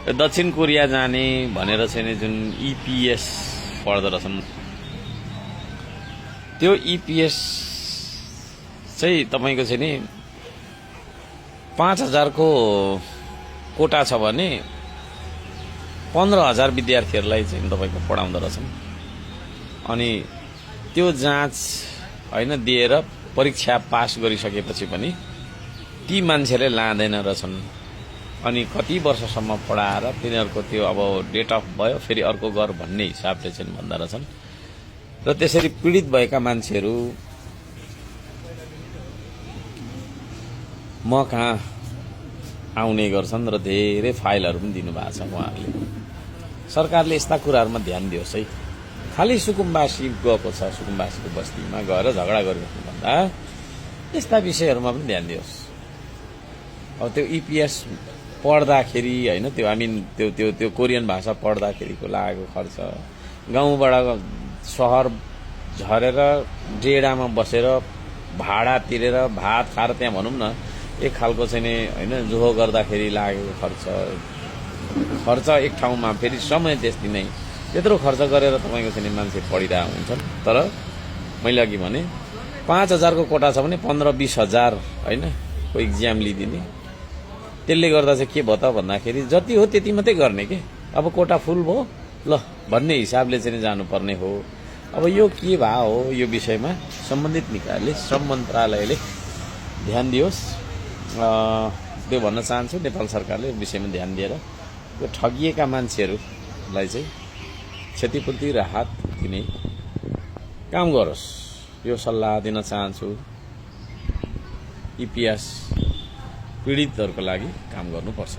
दक्षिण कोरिया जाने भनेर चाहिँ जुन इपिएस पढ्दो रहेछन् त्यो इपिएस चाहिँ तपाईको चाहिँ नि 5000 को कोटा छ भने 15000 विद्यार्थीहरूलाई चाहिँ तपाईको पढाउँदो रहेछन्। अनि त्यो जाँच हैन दिएर परीक्षा पास गरिसकेपछि पनि ती मान्छेले लाँदैन रहेछन्। अनि कति वर्षसम्म पढाएर तिनीहरूको त्यो अब डेट अफ भयो फेरि अर्को गर भन्ने हिसाबले चाहिँ भन्दा रहेछन्। र त्यसरी पीडित भएका मान्छेहरू म कहाँ आउने गर्छन् र धेरै फाइलहरू पनि दिनुभएको छ उहाँहरूले। सरकारले यस्ता कुराहरूमा ध्यान दियोस् है। खालि सुकुम्बासी गएको छ, सुकुम्बासीको बस्तीमा गएर झगडा गरिबस्नुभन्दा यस्ता विषयहरूमा पनि ध्यान दियोस्। अब त्यो इपिएस पढ्दाखेरि हैन त्यो त्यो कोरियन भाषा पढ्दाखेरिको लागेको खर्च, गाउँबाट शहर झरेर डेडामा बसेर भाडा तिरेर भात खाएर त्यहाँ भनौँ न एक खालको चाहिँ नि हैन जोहो गर्दाखेरि लागेको खर्च एक ठाउँमा फेरि समय त्यति नै त्यत्रो खर्च गरेर तपाईको चाहिँ मान्छे पढिरहेका हुन्छन्। तर मैले अघि भने 5000 को कोटा छ भने 15-20 हजार हैन को एक्जाम लिदिने। त्यसले गर्दा चाहिँ के भयो त भन्दाखेरि जति हो त्यति मात्रै गर्ने के। अब कोटा फुल भयो ल भन्ने हिसाबले चाहिँ जानुपर्ने हो। अब यो के भा हो यो विषयमा सम्बन्धित निकायले श्रम मन्त्रालयले ध्यान दियोस्। त्यो भन्न चाहन्छु नेपाल सरकारले विषयमा ध्यान दिएर यो ठगिएका मान्छेहरूलाई चाहिँ क्षतिपूर्ति राहत दिने काम गरोस् यो सल्लाह दिन चाहन्छु। इपिएस पीडितहरूको लागि काम गर्नुपर्छ।